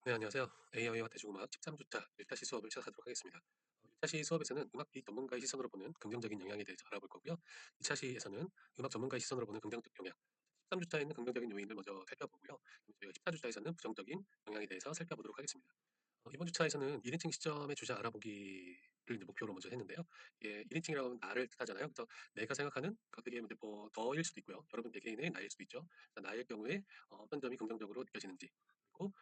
네, 안녕하세요. AI와 대중음악 13주차 1타시 수업을 시작하도록 하겠습니다. 1타시 수업에서는 음악 비전문가의 시선으로 보는 긍정적인 영향에 대해서 알아볼 거고요. 2차시에서는 음악 전문가의 시선으로 보는 긍정적 영향, 13주차에는 긍정적인 요인을 먼저 살펴보고요. 저희가 14주차에서는 부정적인 영향에 대해서 살펴보도록 하겠습니다. 이번 주차에서는 1인칭 시점의 주자 알아보기를 이제 목표로 먼저 했는데요. 예, 1인칭이라고 하면 나를 뜻하잖아요. 그래서 내가 생각하는 그게 이제 뭐 너일 수도 있고요. 여러분 개개인의 나일 수도 있죠. 나의 경우에 어떤 점이 긍정적으로 느껴지는지, 그리고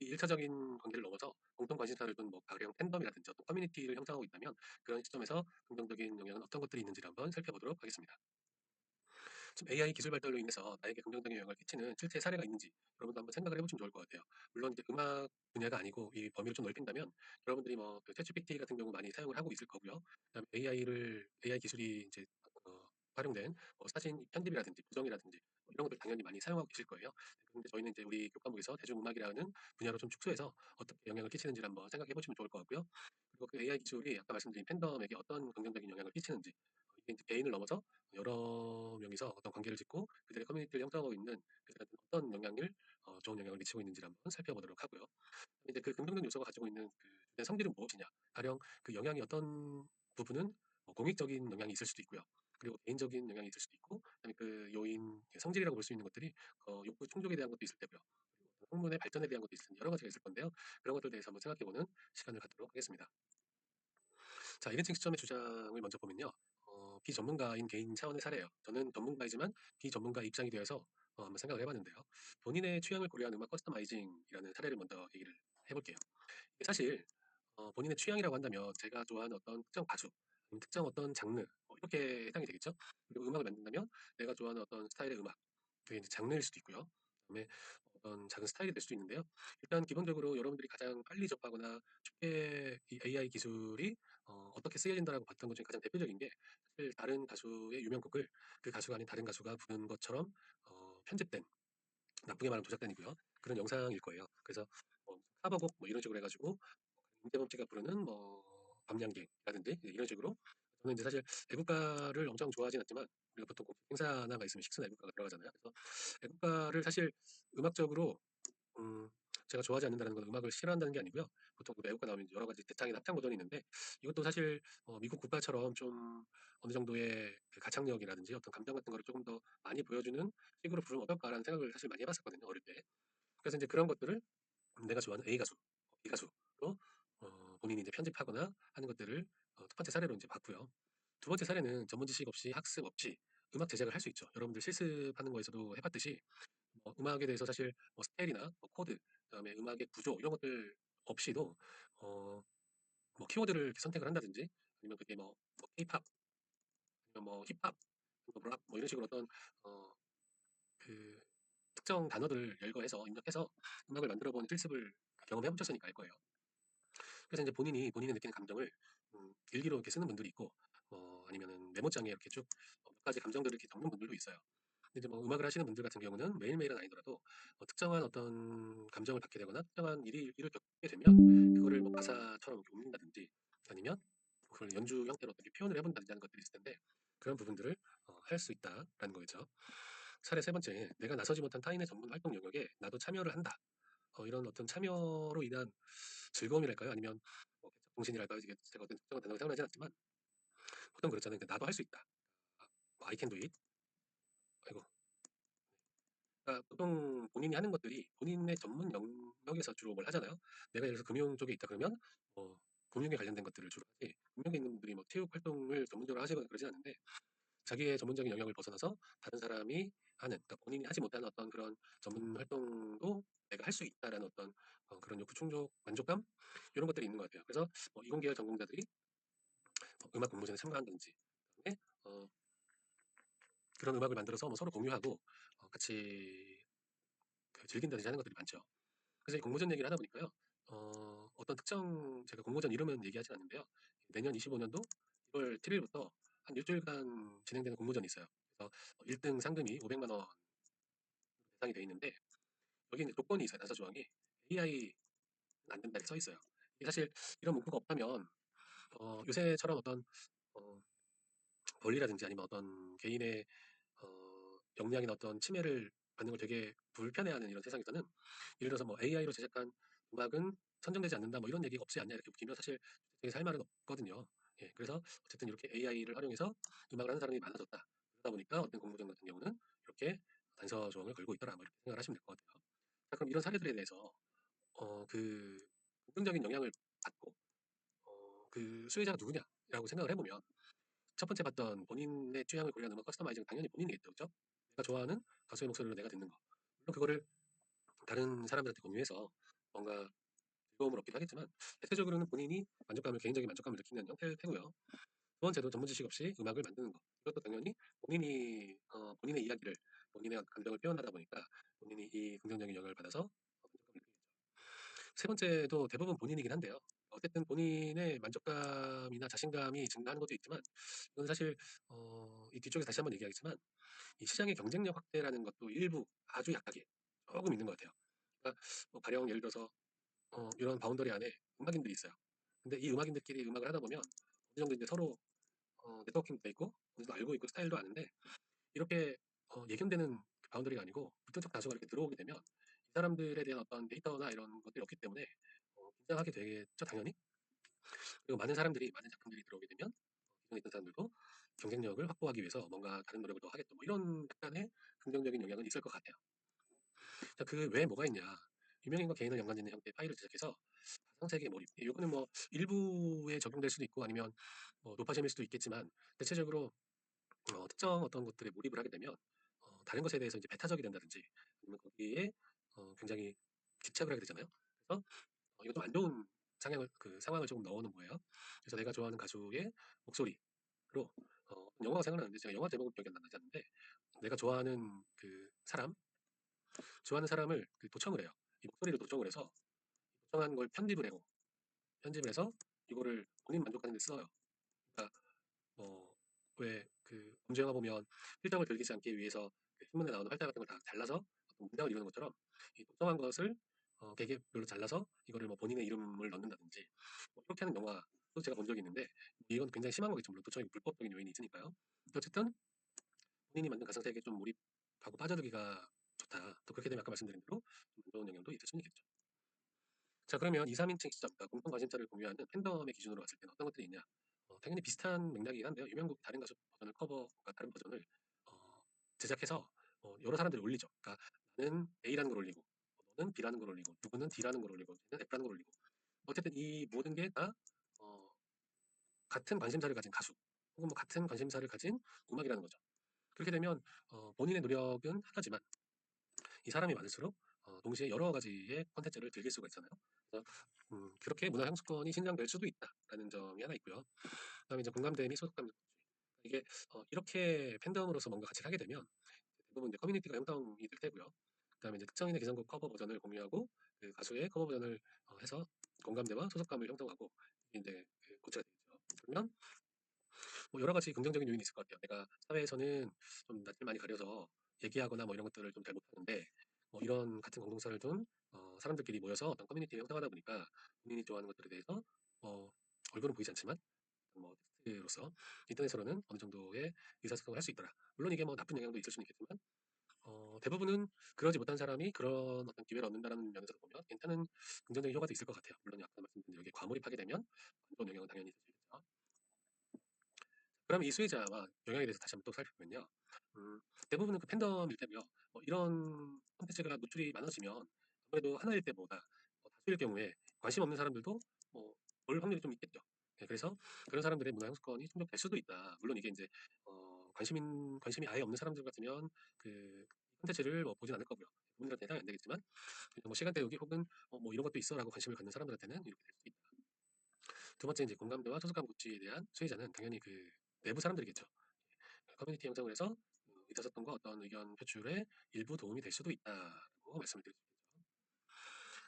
이 1차적인 관계를 넘어서 공통 관심사를 둔 뭐 가령 팬덤이라든지 어떤 커뮤니티를 형성하고 있다면 그런 시점에서 긍정적인 영향은 어떤 것들이 있는지를 한번 살펴보도록 하겠습니다. 지금 AI 기술 발달로 인해서 나에게 긍정적인 영향을 끼치는 실제 사례가 있는지 여러분도 한번 생각을 해보시면 좋을 것 같아요. 물론 이제 음악 분야가 아니고 이 범위를 좀 넓힌다면 여러분들이 뭐그 챗GPT 같은 경우 많이 사용을 하고 있을 거고요. 그다음에 AI 기술이 이제 활용된 뭐 사진 편집이라든지 부정이라든지 뭐 이런 것들 당연히 많이 사용하고 계실 거예요. 그런데 저희는 이제 우리 교과목에서 대중음악이라는 분야로 좀 축소해서 어떻게 영향을 끼치는지를 한번 생각해 보시면 좋을 것 같고요. 그리고 그 AI 기술이 아까 말씀드린 팬덤에게 어떤 긍정적인 영향을 끼치는지, 이게 이제 개인을 넘어서 여러 명이서 어떤 관계를 짓고 그들의 커뮤니티를 형성하고 있는 그들한테 어떤 영향을 좋은 영향을 미치고 있는지를 한번 살펴보도록 하고요. 이제 그 긍정적 요소가 가지고 있는 그 주된 성질은 무엇이냐? 가령 그 영향이 어떤 부분은 공익적인 영향이 있을 수도 있고요. 그리고 개인적인 영향이 있을 수도 있고, 그다음에 그 요인 성질이라고 볼 수 있는 것들이 욕구 충족에 대한 것도 있을 테고요. 그리고 학문의 발전에 대한 것도 있을 텐데 여러 가지가 있을 건데요. 그런 것들에 대해서 한번 생각해보는 시간을 갖도록 하겠습니다. 자, 1인칭 시점의 주장을 먼저 보면요. 비전문가인 개인 차원의 사례예요. 저는 전문가이지만 비전문가 입장이 되어서 한번 생각을 해봤는데요. 본인의 취향을 고려한 음악 커스터마이징이라는 사례를 먼저 얘기를 해볼게요. 이게 사실 본인의 취향이라고 한다면 제가 좋아하는 어떤 특정 가수, 아니면 특정 어떤 장르 이렇게 해당이 되겠죠. 그리고 음악을 만든다면 내가 좋아하는 어떤 스타일의 음악, 그게 이제 장르일 수도 있고요. 그다음에 어떤 작은 스타일이 될 수도 있는데요. 일단 기본적으로 여러분들이 가장 빨리 접하거나 쉽게 이 AI 기술이 어떻게 쓰여진다라고 봤던 것 중에 가장 대표적인 게 사실 다른 가수의 유명곡을 그 가수가 아닌 다른 가수가 부르는 것처럼 편집된, 나쁘게 말하면 도작된이고요. 그런 영상일 거예요. 그래서 카버곡 뭐 이런 식으로 해가지고 임재범 씨가 부르는 뭐 밤양갱이라든지 이런 식으로, 저는 이제 사실 애국가를 엄청 좋아하진 않지만 우리가 보통 공식 행사 하나가 있으면 식순 애국가가 들어가잖아요. 그래서 애국가를 사실 음악적으로 음, 제가 좋아하지 않는다는 건 음악을 싫어한다는 게 아니고요. 보통 그 애국가 나오면 여러 가지 대창이나 합창 버전이 있는데 이것도 사실 미국 국가처럼 좀 어느 정도의 그 가창력이라든지 어떤 감정 같은 거를 조금 더 많이 보여주는 식으로 부르면 어떨까라는 생각을 사실 많이 해봤었거든요, 어릴 때. 그래서 이제 그런 것들을 내가 좋아하는 A 가수, B 가수로 본인이 이제 편집하거나 하는 것들을 첫 번째 사례로 이제 봤고요. 두 번째 사례는 전문 지식 없이 학습 없이 음악 제작을 할 수 있죠. 여러분들 실습하는 거에서도 해봤듯이 음악에 대해서 사실 뭐 스케일이나 뭐 코드, 그다음에 음악의 구조 이런 것들 없이도 어, 뭐 키워드를 이렇게 선택을 한다든지 아니면 그게 뭐 K-팝, 아니면 뭐 힙합, 뭐 락, 뭐 이런 식으로 어떤 어, 그 특정 단어들을 열거해서 입력해서 음악을 만들어 보는 실습을 경험해 보셨으니까 알 거예요. 그래서 이제 본인이 본인이 느끼는 감정을 일기로 이렇게 쓰는 분들이 있고 아니면은 메모장에 이렇게 쭉 몇 가지 감정들을 이렇게 적는 분들도 있어요. 근데 이제 뭐 음악을 하시는 분들 같은 경우는 매일매일은 아니더라도 특정한 어떤 감정을 갖게 되거나 특정한 일을 겪게 되면 그거를 뭐 가사처럼 이렇게 옮긴다든지 아니면 그걸 연주 형태로 어떻게 표현을 해본다든지 하는 것들이 있을 텐데 그런 부분들을 할 수 있다라는 거겠죠. 사례 세 번째, 내가 나서지 못한 타인의 전문 활동 영역에 나도 참여를 한다. 이런 어떤 참여로 인한 즐거움이랄까요? 아니면 뭐 개척정신이랄까요? 이게 제가 어떤 특정한 단어를 사용하지 않지만 보통 그렇잖아요. 그러니까 나도 할 수 있다. 뭐 I can do it. 아이고. 그러니까 보통 본인이 하는 것들이 본인의 전문 영역에서 주로 뭘 하잖아요. 내가 예를 들어서 금융 쪽에 있다 그러면 금융에 관련된 것들을 주로 하지. 금융에 있는 분들이 뭐 체육 활동을 전문적으로 하시거나 그러진 않는데 자기의 전문적인 영역을 벗어나서 다른 사람이 하는, 그러니까 본인이 하지 못하는 어떤 그런 전문 활동도 내가 할 수 있다라는 어떤 그런 욕구 충족, 만족감 이런 것들이 있는 것 같아요. 그래서 이공계열 전공자들이 음악 공모전에 참가한다든지, 그다음에 그런 음악을 만들어서 뭐 서로 공유하고 같이 그 즐긴다든지 하는 것들이 많죠. 그래서 이 공모전 얘기를 하다 보니까요. 어떤 특정 제가 공모전 이름은 얘기하진 않는데요. 내년 25년도 1월 7일부터 한 일주일간 진행되는 공모전이 있어요. 그래서 1등 상금이 500만 원 대상이 돼 있는데 여기 이제 조건이 있어요. 단서 조항이 AI 안 된다 이렇게 써 있어요. 이게 사실 이런 문구가 없다면 요새처럼 어떤 어, 권리라든지 아니면 어떤 개인의 역량이나 어떤 침해를 받는 걸 되게 불편해하는 이런 세상에서는 예를 들어서 뭐 AI로 제작한 음악은 선정되지 않는다 뭐 이런 얘기가 없지 않냐 이렇게 웃기면 사실 되게 할 말은 없거든요. 예, 그래서 어쨌든 이렇게 AI를 활용해서 음악을 하는 사람이 많아졌다. 그러다 보니까 어떤 공모전 같은 경우는 이렇게 단서 조항을 걸고 있더라. 뭐 이렇게 생각을 하시면 될 것 같아요. 자, 그럼 이런 사례들에 대해서 그 긍정적인 영향을 받고 그 수혜자가 누구냐라고 생각을 해보면 첫 번째 봤던 본인의 취향을 고려한 음악 커스터마이징은 당연히 본인이겠죠, 그죠? 내가 좋아하는 가수의 목소리로 내가 듣는 거. 물론 그거를 다른 사람들한테 공유해서 뭔가 즐거움을 얻기도 하겠지만 대체적으로는 본인이 만족감을 개인적인 만족감을 느끼는 형태일 테고요. 두 번째도 전문 지식 없이 음악을 만드는 거. 이것도 당연히 본인이 본인의 이야기를 본인의 감정을 표현하다 보니까 본인이 이 긍정적인 영향을 받아서 만족감을 느끼겠죠. 세 번째도 대부분 본인이긴 한데요. 어쨌든 본인의 만족감이나 자신감이 증가하는 것도 있지만 이건 사실 이 뒤쪽에 다시 한번 얘기하겠지만 이 시장의 경쟁력 확대라는 것도 일부 아주 약하게 조금 있는 것 같아요. 그러니까 뭐 가령 예를 들어서 이런 바운더리 안에 음악인들이 있어요. 근데 이 음악인들끼리 음악을 하다 보면 어느 정도 이제 서로 네트워킹도 돼 있고 어느 정도 알고 있고 스타일도 아는데 이렇게 예견되는 그 바운더리가 아니고 불특정 다수가 이렇게 들어오게 되면 이 사람들에 대한 어떤 데이터나 이런 것들이 없기 때문에 긴장하게 되겠죠 당연히. 그리고 많은 사람들이 많은 작품들이 들어오게 되면 기존에 있던 사람들도 경쟁력을 확보하기 위해서 뭔가 다른 노력을 더 하겠다 뭐 이런 약간의 긍정적인 영향은 있을 것 같아요. 자, 그 외에 뭐가 있냐? 유명인과 개인을 연관짓는 형태의 파일을 제작해서 가상 세계에 몰입. 이거는 뭐 일부에 적용될 수도 있고 아니면 뭐 높아짐일 수도 있겠지만 대체적으로 특정 어떤 것들에 몰입을 하게 되면 다른 것에 대해서 이제 배타적이 된다든지 아니면 거기에 굉장히 집착을 하게 되잖아요. 그래서 이거 좀 안 좋은 상황을 상황을 조금 넣어놓은 거예요. 그래서 내가 좋아하는 가수의 목소리로 영화가 생각나는데 제가 영화 제목은 기억이 안 나지 않는데 내가 좋아하는 사람을 도청을 해요. 이 목소리를 도청을 해서 도청한 걸 편집을 해서 이거를 본인 만족하는 데 써요. 그러니까 왜 범죄 영화 보면 필적을 들키지 않기 위해서 그 신문에 나오는 활자 같은 걸 다 잘라서 어떤 문장을 이루는 것처럼 이 도청한 것을 개개별로 잘라서 이거를 뭐 본인의 이름을 넣는다든지 뭐 이렇게 하는 영화도 제가 본 적이 있는데 이건 굉장히 심한 거겠죠. 물론 도청이 불법적인 요인이 있으니까요. 어쨌든 본인이 만든 가상세계에 좀 몰입하고 빠져들기가 좋다. 또 그렇게 되면 아까 말씀드린 대로 좀 안 좋은 영향도 있을 수는 있겠죠. 자, 그러면 2, 3인칭 시점, 그러니까 공통 관심사를 공유하는 팬덤의 기준으로 봤을 때는 어떤 것들이 있냐? 당연히 비슷한 맥락이긴 한데요. 유명곡 다른 가수 버전을 그러니까 다른 버전을 어, 제작해서 여러 사람들이 올리죠. 그러니까 나는 A라는 걸 올리고, 너는 B라는 걸 올리고, 누구는 D라는 걸 올리고, 쟤는 F라는 걸 올리고. 어쨌든 이 모든 게 다 같은 관심사를 가진 가수, 혹은 뭐 같은 관심사를 가진 음악이라는 거죠. 그렇게 되면 본인의 노력은 하나지만 이 사람이 많을수록 동시에 여러 가지의 콘텐츠를 즐길 수가 있잖아요. 그래서 그렇게 문화 향수권이 신장될 수도 있다라는 점이 하나 있고요. 그다음에 이제 공감대 및 소속감 이게 이렇게 팬덤으로서 뭔가 같이 하게 되면 대부분 이제 커뮤니티가 형성이 될 테고요. 그다음에 이제 특정인의 개성곡 커버 버전을 공유하고 그 가수의 커버 버전을 해서 공감대와 소속감을 형성하고 이게 이제 고체가 되겠죠. 그러면 뭐 여러 가지 긍정적인 요인이 있을 것 같아요. 내가 사회에서는 좀 낯을 많이 가려서 얘기하거나 뭐 이런 것들을 좀 잘 못하는데 뭐 이런 같은 공동사를 둔 사람들끼리 모여서 어떤 커뮤니티를 형성하다 보니까 본인이 좋아하는 것들에 대해서 어, 얼굴은 보이지 않지만 뭐 텍스트로서 인터넷으로는 어느 정도의 의사소통을 할 수 있더라. 물론 이게 뭐 나쁜 영향도 있을 수는 있겠지만 대부분은 그러지 못한 사람이 그런 어떤 기회를 얻는다는 면에서 보면 괜찮은 긍정적인 효과도 있을 것 같아요. 물론 아까 말씀드린 대로 여기에 과몰입하게 되면 안 좋은 영향은 당연히 있을 수 있겠죠. 그럼 이 수혜자와 영향에 대해서 다시 한번 또 살펴보면요. 대부분은 그 팬덤일 테고요. 이런 콘텐츠가 노출이 많아지면 아무래도 하나일 때보다 다수일 경우에 관심 없는 사람들도 볼 확률이 좀 있겠죠. 네, 그래서 그런 사람들의 문화 향수권이 충족될 수도 있다. 물론 이게 이제 관심이 아예 없는 사람들 같으면 그 콘텐츠를 보진 않을 거고요. 그분들한테 해당이 안 되겠지만 그냥 뭐 시간 때우기 혹은 뭐 이런 것도 있어라고 관심을 갖는 사람들한테는 이렇게 될 수 있다. 두 번째 이제 공감대와 소속감 구취에 대한 수혜자는 당연히 그 내부 사람들이겠죠. 커뮤니티 형성을 해서 의사소통과 어떤 의견 표출에 일부 도움이 될 수도 있다라고 말씀을 드릴 수 있겠죠.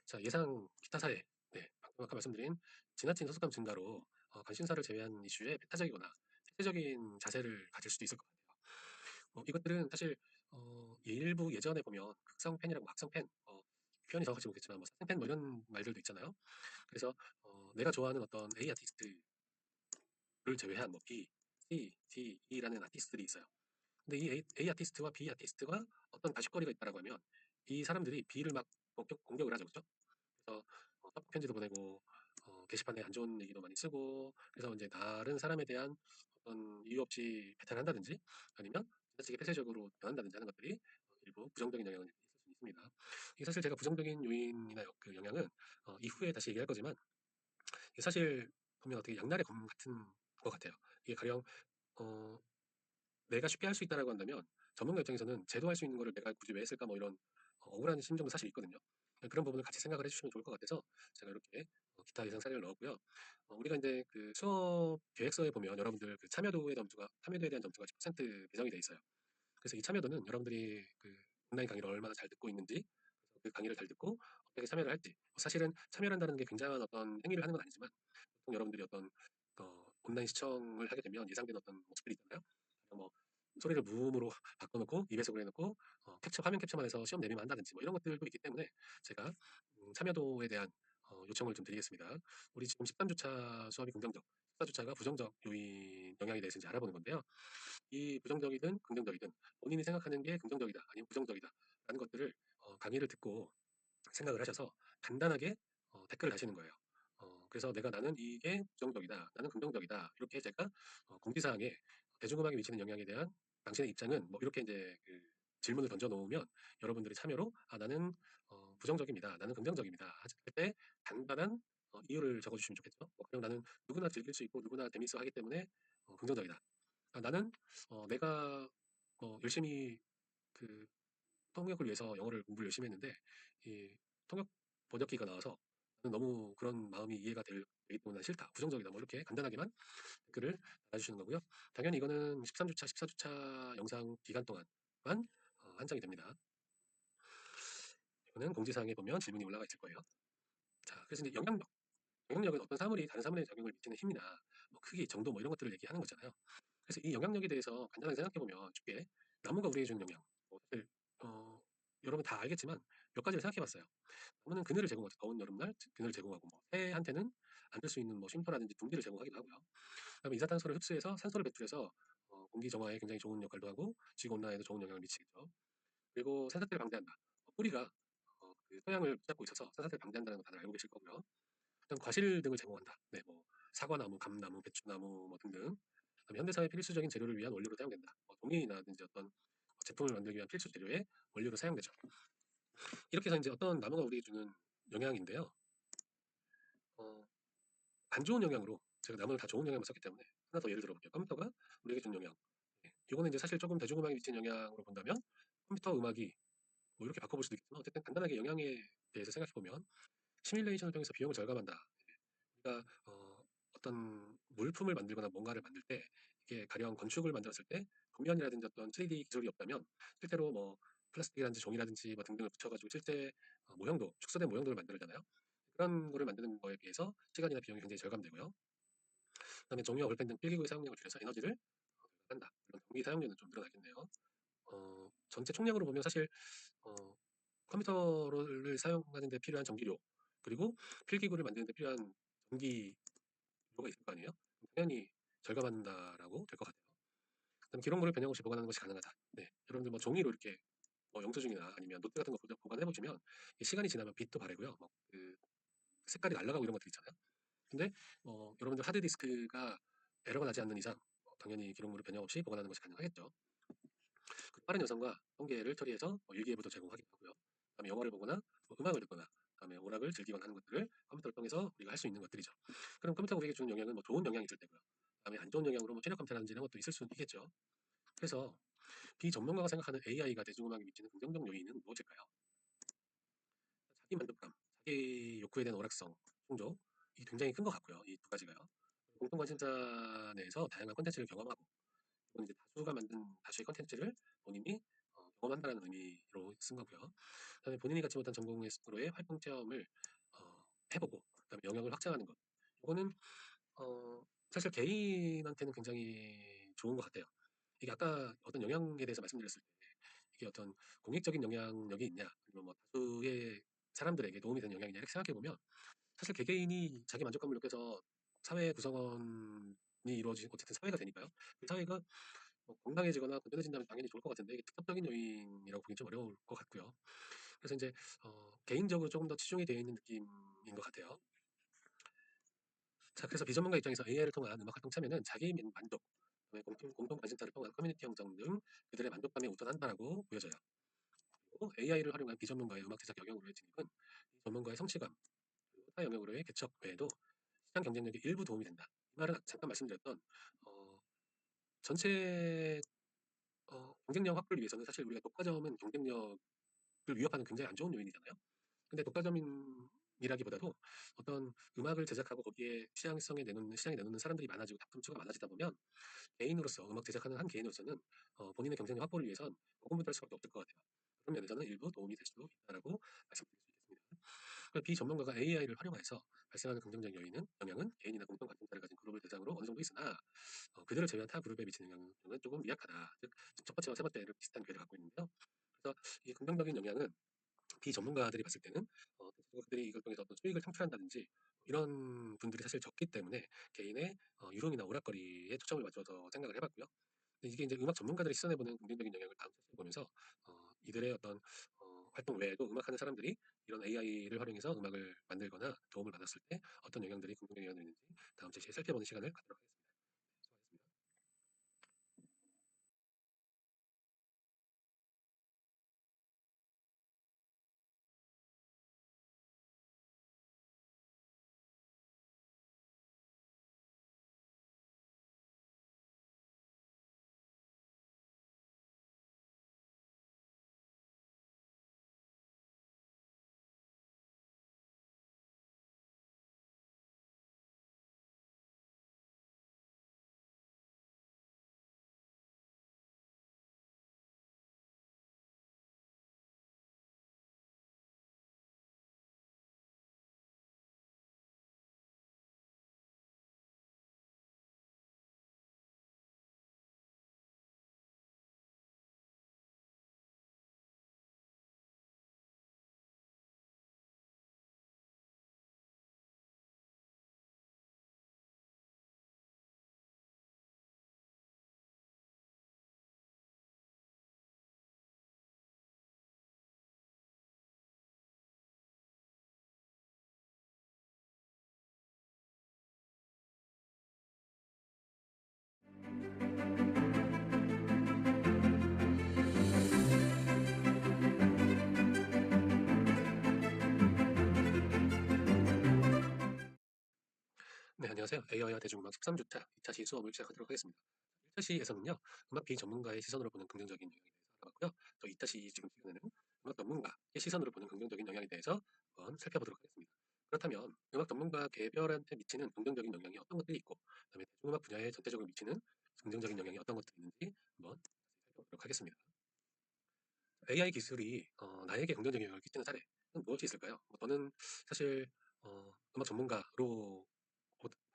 자, 예상 기타 사회. 네, 방금 아까 말씀드린 지나친 소속감 증가로 관심사를 제외한 이슈에 배타적이거나 폐쇄적인 자세를 가질 수도 있을 것 같아요. 이것들은 사실 일부 예전에 보면 극성 팬이라고 악성 팬, 표현이 정확하지 못했지만 뭐 사생팬 뭐 이런 말들도 있잖아요. 그래서 내가 좋아하는 어떤 A 아티스트를 제외한 뭐 B, C, D, E라는 아티스트들이 있어요. 근데 이 A 아티스트와 B 아티스트가 어떤 가십거리가 있다라고 하면 이 사람들이 B를 막 공격을 하죠, 그죠? 그래서 카톡 편지도 보내고 게시판에 안 좋은 얘기도 많이 쓰고 그래서 이제 다른 사람에 대한 어떤 이유 없이 배탈한다든지 아니면 지나치게 폐쇄적으로 변한다든지 하는 것들이 일부 부정적인 영향을 있을 수 있습니다. 이게 사실 제가 부정적인 요인이나 그 영향은 이후에 다시 얘기할 거지만 이게 사실 보면 어떻게 양날의 검 같은 것 같아요. 이게 가령 어, 내가 쉽게 할 수 있다라고 한다면 전문가 입장에서는 쟤도 할 수 있는 거를 내가 굳이 왜 했을까 뭐 이런 억울한 심정도 사실 있거든요. 그런 부분을 같이 생각을 해주시면 좋을 것 같아서 제가 이렇게 기타 예상 사례를 넣었고요. 우리가 이제 그 수업 계획서에 보면 여러분들 그 참여도에 대한 점수가 10% 배정이 돼 있어요. 그래서 이 참여도는 여러분들이 그 온라인 강의를 얼마나 잘 듣고 있는지, 그래서 그 강의를 잘 듣고 어떻게 참여를 할지, 사실은 참여를 한다는 게 굉장한 어떤 행위를 하는 건 아니지만 보통 여러분들이 어떤 온라인 시청을 하게 되면 예상되는 어떤 모습들이 있잖아요. 뭐 소리를 무음으로 바꿔놓고 입에서 해놓고 화면 캡처만 해서 시험 내리면 한다든지 뭐 이런 것들도 있기 때문에 제가 참여도에 대한 요청을 좀 드리겠습니다. 우리 지금 13주차 수업이 긍정적, 14주차가 부정적 요인 영향에 대해서 이제 알아보는 건데요. 이 부정적이든 긍정적이든 본인이 생각하는 게 긍정적이다 아니면 부정적이다라는 것들을 강의를 듣고 생각을 하셔서 간단하게 댓글을 다시는 거예요. 그래서 나는 이게 부정적이다, 나는 긍정적이다 이렇게 제가 공지사항에 대중음악에 미치는 영향에 대한 당신의 입장은 뭐 이렇게 이제 그 질문을 던져 놓으면 여러분들이 참여로 나는 부정적입니다, 나는 긍정적입니다 할 때 간단한 이유를 적어주시면 좋겠죠. 그럼 나는 누구나 즐길 수 있고 누구나 재밌어 하기 때문에 긍정적이다. 나는 내가 열심히 그 통역을 위해서 영어를 공부를 열심히 했는데 이 통역 번역기가 나와서 나는 너무 그런 마음이 이해가 되기 때문에 난 싫다. 부정적이다. 뭐 이렇게 간단하게만 댓글을 달아주시는 거고요. 당연히 이거는 13주차, 14주차 영상 기간 동안만 한정이 됩니다. 이거는 공지사항에 보면 질문이 올라가 있을 거예요. 자, 그래서 이제 영향력. 영향력은 어떤 사물이 다른 사물에 적용을 미치는 힘이나 뭐 크기, 정도 뭐 이런 것들을 얘기하는 거잖아요. 그래서 이 영향력에 대해서 간단하게 생각해 보면 쉽게 나무가 우리에게 주는 영향. 사실 어, 여러분 다 알겠지만 몇 가지를 생각해 봤어요. 나무는 그늘을 제공하죠. 더운 여름날 그늘을 제공하고 뭐 새한테는 앉을 수 있는 뭐 쉼터라든지 둥지를 제공하기도 하고요. 그다음에 이산화탄소를 흡수해서 산소를 배출해서 공기 정화에 굉장히 좋은 역할도 하고 지구 온난화에도 좋은 영향을 미치겠죠. 그리고 산사태를 방대한다. 뿌리가 그 토양을 붙잡고 있어서 산사태를 방대한다는 거 다들 알고 계실 거고요. 그다음 과실 등을 제공한다. 네, 뭐 사과나무, 감나무, 배추나무 뭐 등등. 그다음에 현대사회 필수적인 재료를 위한 원료로 사용된다. 뭐 종이라든지 어떤 제품을 만들기 위한 필수 재료의 원료로 사용되죠. 이렇게 해서 이제 어떤 나무가 우리에게 주는 영향인데요. 어, 안 좋은 영향으로 제가 나무를 다 좋은 영향만 썼기 때문에 하나 더 예를 들어볼게요. 컴퓨터가 우리에게 주는 영향. 네, 이거는 이제 사실 조금 대중음악에 미치는 영향으로 본다면 컴퓨터 음악이 뭐 이렇게 바꿔볼 수도 있겠지만 어쨌든 간단하게 영향에 대해서 생각해 보면 시뮬레이션을 통해서 비용을 절감한다. 그러니까 어떤 물품을 만들거나 뭔가를 만들 때 이게 가령 건축을 만들었을 때 도면이라든지 어떤 3D 기술이 없다면 실제로 뭐 플라스틱이라든지 종이라든지 뭐 등등을 붙여가지고 실제 모형도 축소된 모형들을 만들잖아요. 그런 거를 만드는 거에 비해서 시간이나 비용이 굉장히 절감되고요. 그다음에 종이와 볼펜 등 필기구의 사용량을 줄여서 에너지를 절감한다. 물론 전기 사용료는 좀 늘어나겠네요. 전체 총량으로 보면 사실 어, 컴퓨터를 사용하는 데 필요한 전기료 그리고 필기구를 만드는 데 필요한 전기 요가 있을 거 아니에요? 당연히 절감한다라고 될 것 같아요. 그다음 기록물을 변형 없이 보관하는 것이 가능하다. 네, 여러분들 뭐 종이로 이렇게 뭐 영수증이나 아니면 노트 같은 거 보관해 보시면 시간이 지나면 빛도 바래고요. 그 색깔이 날아가고 이런 것들 있잖아요. 근데 여러분들 하드디스크가 에러가 나지 않는 이상 당연히 기록물을 변형 없이 보관하는 것이 가능하겠죠. 그 빠른 여성과 통계를 처리해서 일기예보도 제공하기도 하고요. 그다음에 영화를 보거나 뭐 음악을 듣거나 그다음에 오락을 즐기거나 하는 것들을 컴퓨터를 통해서 우리가 할 수 있는 것들이죠. 그럼 컴퓨터가 우리에게 주는 영향은 뭐 좋은 영향이 있을 때고요. 그다음에 안 좋은 영향으로 뭐 체력 감퇴라든지 이런 것도 있을 수는 있겠죠. 그래서 비전문가가 생각하는 AI가 대중음악에 미치는 긍정적 요인은 무엇일까요? 자기 만족감, 자기 욕구에 대한 오락성, 충족 이 굉장히 큰 것 같고요. 이 두 가지가요. 공통 관심사 내에서 다양한 콘텐츠를 경험하고 이건 이제 다수가 만든 다수의 콘텐츠를 본인이 경험한다는 의미로 쓴 거고요. 그다음에 본인이 갖지 못한 전공으로의 활동 체험을 해보고 그다음에 영역을 확장하는 것. 이거는 사실 개인한테는 굉장히 좋은 것 같아요. 이게 아까 어떤 영향에 대해서 말씀드렸을 때 이게 어떤 공익적인 영향력이 있냐, 아니면 뭐 다수의 사람들에게 도움이 되는 영향이냐 이렇게 생각해 보면 사실 개개인이 자기 만족감을 느껴서 사회 구성원이 이루어진 어쨌든 사회가 되니까요. 그 사회가 뭐 건강해지거나 건전해진다면 당연히 좋을 것 같은데 이게 직접적인 요인이라고 보기 좀 어려울 것 같고요. 그래서 이제 개인적으로 조금 더 치중이 되어 있는 느낌인 것 같아요. 자, 그래서 비전문가 입장에서 AI를 통한 음악 활동 참여는 자기 만족, 그다음에 공통 관심사를 통한 커뮤니티 형성 등 그들의 만족감에 우선한다라고 보여져요. 그리고 AI를 활용한 비전문가의 음악 제작 영역으로의 진입은 이 전문가의 성취감, 그리고 타 영역으로의 개척 외에도 시장 경쟁력에 일부 도움이 된다. 이 말은 잠깐 말씀드렸던 어, 전체 경쟁력 확보를 위해서는 사실 우리가 독과점은 경쟁력을 위협하는 굉장히 안 좋은 요인이잖아요. 근데 독과점이라기보다도 어떤 음악을 제작하고 거기에 시장에 내놓는 사람들이 많아지고 다툼수가 많아지다 보면 개인으로서 음악 제작하는 한 개인으로서는 본인의 경쟁력 확보를 위해선 고군분투할 수밖에 없을 것 같아요. 그런 면에서는 일부 도움이 될 수도 있다라고 말씀드릴 수 있겠습니다. 그러니까 비전문가가 AI를 활용해서 발생하는 긍정적 영향은 개인이나 공통 관심사를 가진 그룹을 대상으로 어느 정도 있으나 그들을 제외한 타 그룹에 미치는 영향은 조금 미약하다. 즉, 첫 번째와 세 번째를 비슷한 궤를 갖고 있는데요. 그래서 이 긍정적인 영향은 비전문가들이 봤을 때는 대체적으로 그들이 이걸 통해서 어떤 수익을 창출한다든지 이런 분들이 사실 적기 때문에 개인의 유흥이나 오락거리에 초점을 맞춰서 생각을 해봤고요. 근데 이게 이제 음악 전문가들이 시선해보는 긍정적인 영향을 다음 차트를 보면서 이들의 어떤 활동 외에도 음악하는 사람들이 이런 AI를 활용해서 음악을 만들거나 도움을 받았을 때 어떤 영향들이 긍정적 영향을 있는지 다음 주에 살펴보는 시간을 갖도록 하겠습니다. 수고하셨습니다. 네, 안녕하세요. AI와 대중음악 13주차 2차 시 수업을 시작하도록 하겠습니다. 1차 시에서는요, 음악 비전문가의 시선으로 보는 긍정적인 영향에 대해서 알아봤고요. 또 2차 시 지금 시간에는 음악 전문가의 시선으로 보는 긍정적인 영향에 대해서 한번 살펴보도록 하겠습니다. 그렇다면 음악 전문가 개별한테 미치는 긍정적인 영향이 어떤 것들이 있고, 그다음에 대중음악 분야에 전체적으로 미치는 긍정적인 영향이 어떤 것들이 있는지 한번 살펴보도록 하겠습니다. AI 기술이 나에게 긍정적인 영향을 끼치는 사례는 무엇이 있을까요? 저는 사실 음악 전문가로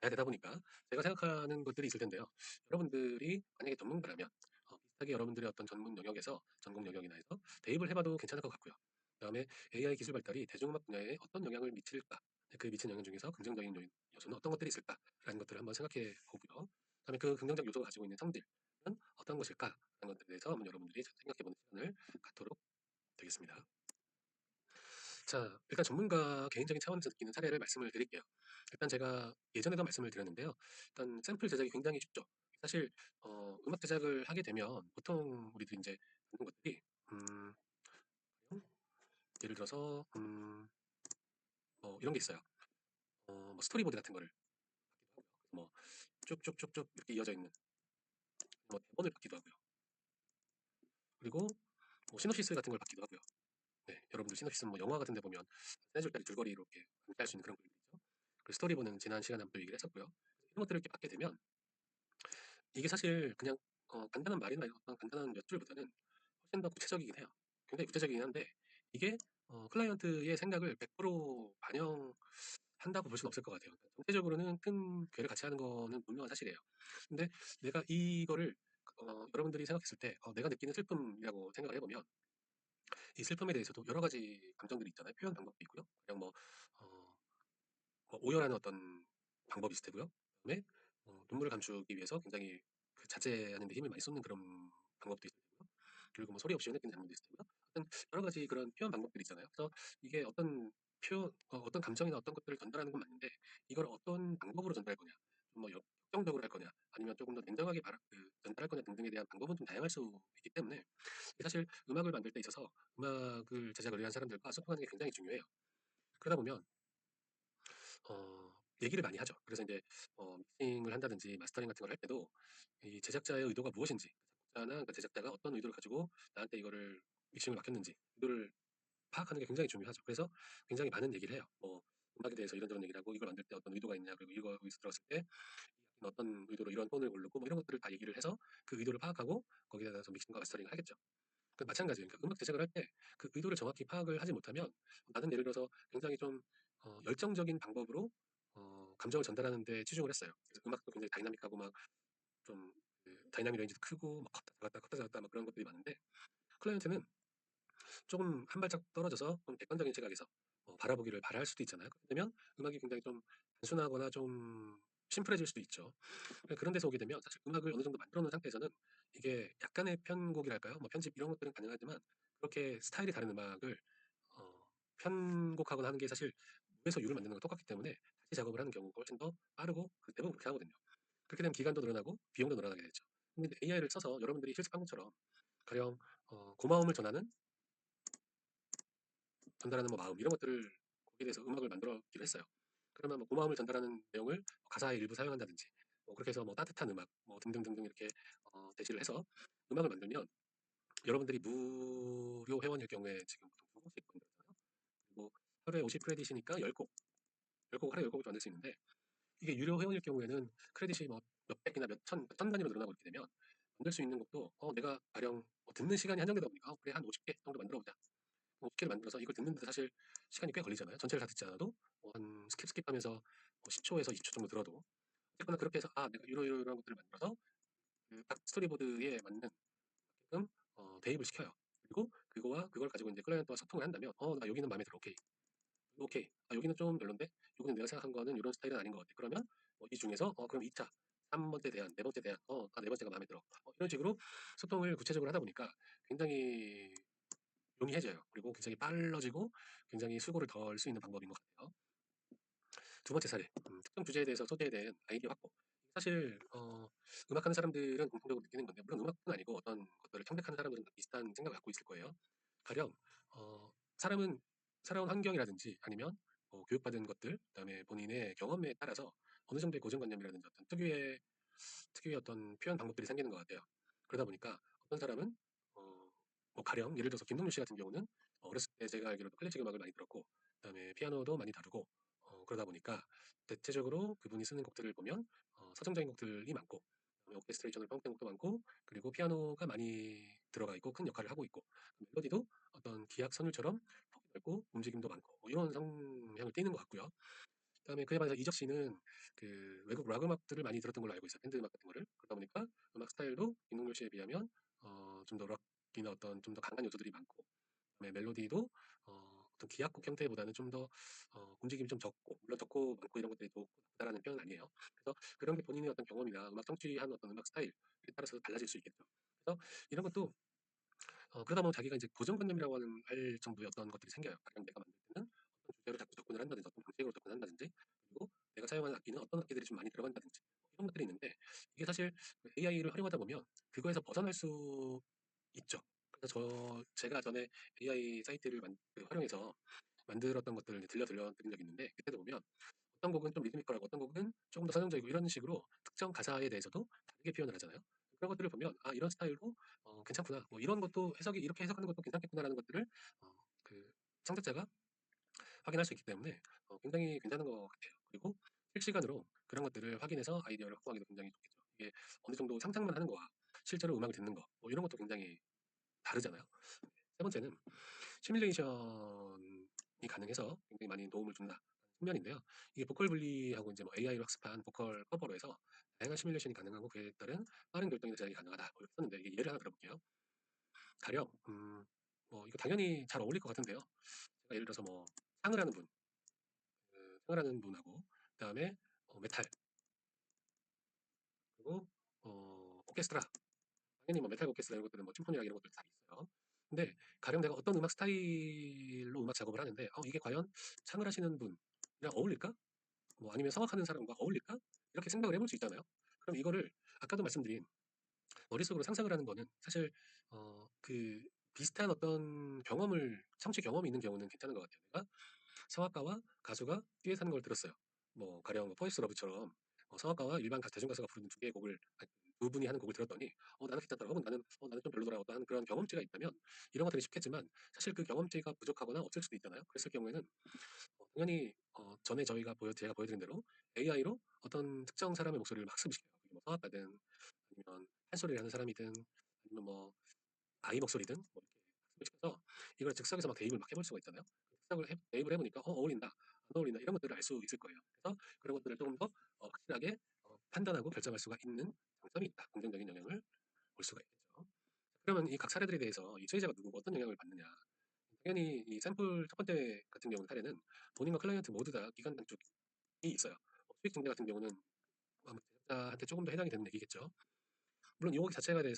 봐야 되다 보니까 제가 생각하는 것들이 있을 텐데요. 여러분들이 만약에 전문가라면 비슷하게 여러분들의 어떤 전문 영역에서 전공 영역이나 해서 대입을 해봐도 괜찮을 것 같고요. 그다음에 AI 기술 발달이 대중음악 분야에 어떤 영향을 미칠까? 그 미친 영향 중에서 긍정적인 요소는 어떤 것들이 있을까라는 것들을 한번 생각해 보고요. 그다음에 그 긍정적 요소가 가지고 있는 성질은 어떤 것일까라는 것들에 대해서 한번 여러분들이 생각해 보는 시간을 갖도록 되겠습니다. 자, 일단 전문가 개인적인 차원에서 느끼는 사례를 말씀을 드릴게요. 일단 제가 예전에도 말씀을 드렸는데요. 일단 샘플 제작이 굉장히 쉽죠. 사실 음악 제작을 하게 되면 보통 우리들이 이제 하는 것들이 음, 예를 들어서 뭐 이런 게 있어요. 뭐 스토리보드 같은 거를 받기도 하고요. 뭐 쭉쭉쭉쭉 이렇게 이어져 있는 뭐 대본을 받기도 하고요. 그리고 뭐 시놉시스 같은 걸 받기도 하고요. 네, 여러분들 시놉시스는 뭐 영화 같은 데 보면 세 줄짜리 줄거리 이렇게 암기할 수 있는 그런 글들이죠. 그 스토리보드는 지난 시간에 한번 또 얘기를 했었고요. 이런 것들을 이렇게 받게 되면 이게 사실 그냥 간단한 말이나 어떤 간단한 몇 줄보다는 훨씬 더 구체적이긴 해요. 굉장히 구체적이긴 한데 이게 클라이언트의 생각을 100% 반영한다고 볼 수는 없을 것 같아요. 그러니까 전체적으로는 큰 괴를 같이 하는 거는 분명한 사실이에요. 근데 내가 이거를 여러분들이 생각했을 때 내가 느끼는 슬픔이라고 생각을 해보면 이 슬픔에 대해서도 여러 가지 감정들이 있잖아요. 표현 방법도 있고요. 그냥 어, 뭐 오열하는 어떤 방법이 있을 테고요. 그다음에 눈물을 감추기 위해서 굉장히 그 자제하는 데 힘을 많이 쏟는 그런 방법도 있을 테고요. 그리고 뭐 소리 없이 흐느끼는 장면도 있을 테고요. 하여튼 여러 가지 그런 표현 방법들이 있잖아요. 그래서 이게 어떤 감정이나 어떤 것들을 전달하는 건 맞는데 이걸 어떤 방법으로 전달할 거냐, 좀뭐 역정적으로 할 거냐, 아니면 조금 더 냉정하게 전달할 거냐 등등에 대한 방법은 좀 다양할 수 있기 때문에 사실 음악을 만들 때 있어서 음악을 제작을 위한 사람들과 소통하는 게 굉장히 중요해요. 그러다 보면 얘기를 많이 하죠. 그래서 이제 믹싱을 한다든지 마스터링 같은 걸 할 때도 이 제작자의 의도가 무엇인지, 작곡자나 그 제작자가 어떤 의도를 가지고 나한테 이거를 믹싱을 맡겼는지 의도를 파악하는 게 굉장히 중요하죠. 그래서 굉장히 많은 얘기를 해요. 뭐 음악에 대해서 이런저런 얘기를 하고 이걸 만들 때 어떤 의도가 있냐, 그리고 이거 여기서 들었을 때 이 악기는 어떤 의도로 이런 톤을 고르고 뭐 이런 것들을 다 얘기를 해서 그 의도를 파악하고 거기에 대해서 믹싱과 마스터링을 하겠죠. 그 마찬가지예요. 그러니까 음악 제작을 할 때 그 의도를 정확히 파악을 하지 못하면 나는 예를 들어서 굉장히 좀 열정적인 방법으로 감정을 전달하는 데 치중을 했어요. 그래서 음악도 굉장히 다이나믹하고 막 좀 다이나믹 레인지도 크고 막 컸다 작았다 컸다 작았다 막 그런 것들이 많은데 클라이언트는 조금 한 발짝 떨어져서 좀 객관적인 시각에서 바라보기를 바랄 수도 있잖아요. 그러면 음악이 굉장히 좀 단순하거나 좀 심플해질 수도 있죠. 그런 데서 오게 되면 사실 음악을 어느 정도 만들어 놓은 상태에서는 이게 약간의 편곡이랄까요? 뭐 편집 이런 것들은 가능하지만 그렇게 스타일이 다른 음악을 어, 편곡하거나 하는 게 사실 무에서 유를 만드는 거 똑같기 때문에 다시 작업을 하는 경우가 훨씬 더 빠르고 대부분 그렇게 하거든요. 그렇게 되면 기간도 늘어나고 비용도 늘어나게 되죠. 근데 AI를 써서 여러분들이 실습한 것처럼 가령 고마움을 전달하는 뭐 마음 이런 것들을 거기에 대해서 음악을 만들었기로 했어요. 그러면 뭐 고마움을 전달하는 내용을 가사의 일부 사용한다든지 뭐 그렇게 해서 뭐 따뜻한 음악 뭐 등등등등 이렇게 대시를 해서 음악을 만들면 여러분들이 무료 회원일 경우에 지금 보통 두 곡씩 만들잖아요. 그리고 하루에 50 크레딧이니까 10곡, 10곡 하루에 10곡을 만들 수 있는데 이게 유료 회원일 경우에는 크레딧이 뭐 몇백이나 몇천 단위로 늘어나고 이렇게 되면 만들 수 있는 곡도 내가 가령 듣는 시간이 한정되다 보니까 그래 한 50개 정도 만들어 보자. 50개를 만들어서 이걸 듣는데 사실 시간이 꽤 걸리잖아요. 전체를 다 듣지 않아도 한 스킵하면서 10초에서 20초 정도 들어도 어쨌거나 그렇게 해서 내가 이런 것들을 만들어서 그각 스토리보드에 맞는 게끔 대입을 시켜요. 그리고 그걸 가지고 이제 클라이언트와 소통을 한다면 나 여기는 마음에 들어. 오케이. 오케이. 여기는 좀 별론데 여기는 내가 생각한 거는 이런 스타일은 아닌 것 같아. 그러면 이 중에서 그럼 2차 3번째 대안, 네 번째 대안, 네 번째가 마음에 들어. 이런 식으로 소통을 구체적으로 하다 보니까 굉장히 용이해져요. 그리고 굉장히 빨라지고 굉장히 수고를 덜 수 있는 방법인 것 같아요. 두 번째 사례, 특정 주제에 대해서 소재에 대한 아이디어 확보. 사실 음악하는 사람들은 공통적으로 느끼는 건데 물론 음악뿐 아니고 어떤 것들을 탐색하는 사람들은 다 비슷한 생각을 갖고 있을 거예요. 가령 사람은 살아온 환경이라든지 아니면 교육받은 것들, 그다음에 본인의 경험에 따라서 어느 정도의 고정관념이라든지 어떤 특유의 어떤 표현 방법들이 생기는 것 같아요. 그러다 보니까 어떤 사람은 뭐 가령 예를 들어서 김동률 씨 같은 경우는 어렸을 때 제가 알기로도 클래식 음악을 많이 들었고 그다음에 피아노도 많이 다루고 그러다 보니까 대체적으로 그분이 쓰는 곡들을 보면 서정적인 곡들이 많고 그다음에 오케스트레이션을 포함된 곡도 많고 그리고 피아노가 많이 들어가 있고 큰 역할을 하고 있고 멜로디도 어떤 기악 선율처럼 폭이 넓고 움직임도 많고 이런 성향을 띠는 것 같고요. 그다음에 그에 반해서 이적 씨는 그 외국 락 음악들을 많이 들었던 걸로 알고 있어요. 밴드 음악 같은 거를. 그러다 보니까 음악 스타일도 김동률 씨에 비하면 좀 더 락이나 어떤 좀 더 강한 요소들이 많고 그다음에 멜로디도 어떤 기악곡 형태보다는 좀 더 움직임이 좀 적고 물론 적고 많고 이런 것들이 또 나쁘다라는 표현은 아니에요. 그래서 그런 게 본인의 어떤 경험이나 음악 성취한 어떤 음악 스타일에 따라서 달라질 수 있겠죠. 그래서 이런 것도 그러다 보면 자기가 이제 고정관념이라고 하는 할 정도의 어떤 것들이 생겨요. 가령 내가 만들 때는 어떤 주제로 자꾸 접근을 한다든지 어떤 방식으로 접근한다든지 그리고 내가 사용하는 악기는 어떤 악기들이 좀 많이 들어간다든지 이런 것들이 있는데 이게 사실 AI를 활용하다 보면 그거에서 벗어날 수 있죠. 그래서 제가 전에 AI 사이트를 활용해서 만들었던 것들을 이제 들려드린 적이 있는데 그때도 보면 어떤 곡은 좀 리드미컬하고 어떤 곡은 조금 더 서정적이고 이런 식으로 특정 가사에 대해서도 다르게 표현을 하잖아요. 그런 것들을 보면 이런 스타일도 괜찮구나. 뭐 이런 것도 해석이 이렇게 해석하는 것도 괜찮겠구나라는 것들을 그 창작자가 확인할 수 있기 때문에 굉장히 괜찮은 것 같아요. 그리고 실시간으로 그런 것들을 확인해서 아이디어를 확보하기도 굉장히 좋겠죠. 이게 어느 정도 상상만 하는 거와 실제로 음악을 듣는 거, 뭐 이런 것도 굉장히 다르잖아요. 세 번째는 시뮬레이션이 가능해서 굉장히 많이 도움을 준다는 측면인데요. 이게 보컬 분리하고 이제 뭐 AI로 학습한 보컬 커버로 해서 다양한 시뮬레이션이 가능하고 그에 따른 빠른 결정이나 제작이 가능하다. 뭐 이렇게 썼는데 이게 예를 하나 들어볼게요. 가령 이거 당연히 잘 어울릴 것 같은데요. 제가 예를 들어서 뭐 상을 하는 분, 상을 하는 분하고 그다음에 메탈 그리고 오케스트라 당연히 뭐 메탈 오케스트라 이런 것들은 뭐 심포니악 이런 것들 다 있어요. 근데 가령 내가 어떤 음악 스타일로 음악 작업을 하는데 이게 과연 창을 하시는 분이랑 어울릴까? 뭐 아니면 성악하는 사람과 어울릴까? 이렇게 생각을 해볼 수 있잖아요. 그럼 이거를 아까도 말씀드린 머릿속으로 상상을 하는 거는 사실 그 비슷한 어떤 경험을 청취 경험이 있는 경우는 괜찮은 것 같아요. 내가 성악가와 가수가 듀엣하는 걸 들었어요. 뭐 가령 뭐 퍼스트 러브처럼 성악가와 일반 대중 가수가 부르는 두 개의 곡을 아니, 두 분이 하는 곡을 들었더니 나는 괜찮더라 혹은 나는 좀 별로더라 어떤 그런 경험치가 있다면 이런 것들이 쉽겠지만 사실 그 경험치가 부족하거나 없을 수도 있잖아요. 그랬을 경우에는 당연히 전에 제가 보여드린 대로 AI로 어떤 특정 사람의 목소리를 막 학습시켜요. 그게 뭐 성악가든 아니면 판소리를 하는 사람이든 아니면 뭐 아이 목소리든 뭐 이렇게 학습을 시켜서 이걸 즉석에서 막 대입을 막 해볼 수가 있잖아요. 대입을 해보니까 어울린다, 안 어울린다 이런 것들을 알 수 있을 거예요. 그래서 그런 것들을 조금 더 확실하게 판단하고 결정할 수가 있는 장점이 있다. 긍정적인 영향을 볼 수가 있겠죠. 그러면 이 각 사례들에 대해서 이 소유자가 누구고 어떤 영향을 받느냐? 당연히 이 샘플 첫 번째 같은 경우 사례는 본인과 클라이언트 모두 다 기관 단축이 있어요. 수익 증대 같은 경우는 아마 제작자한테 조금 더 해당이 되는 얘기겠죠. 물론 이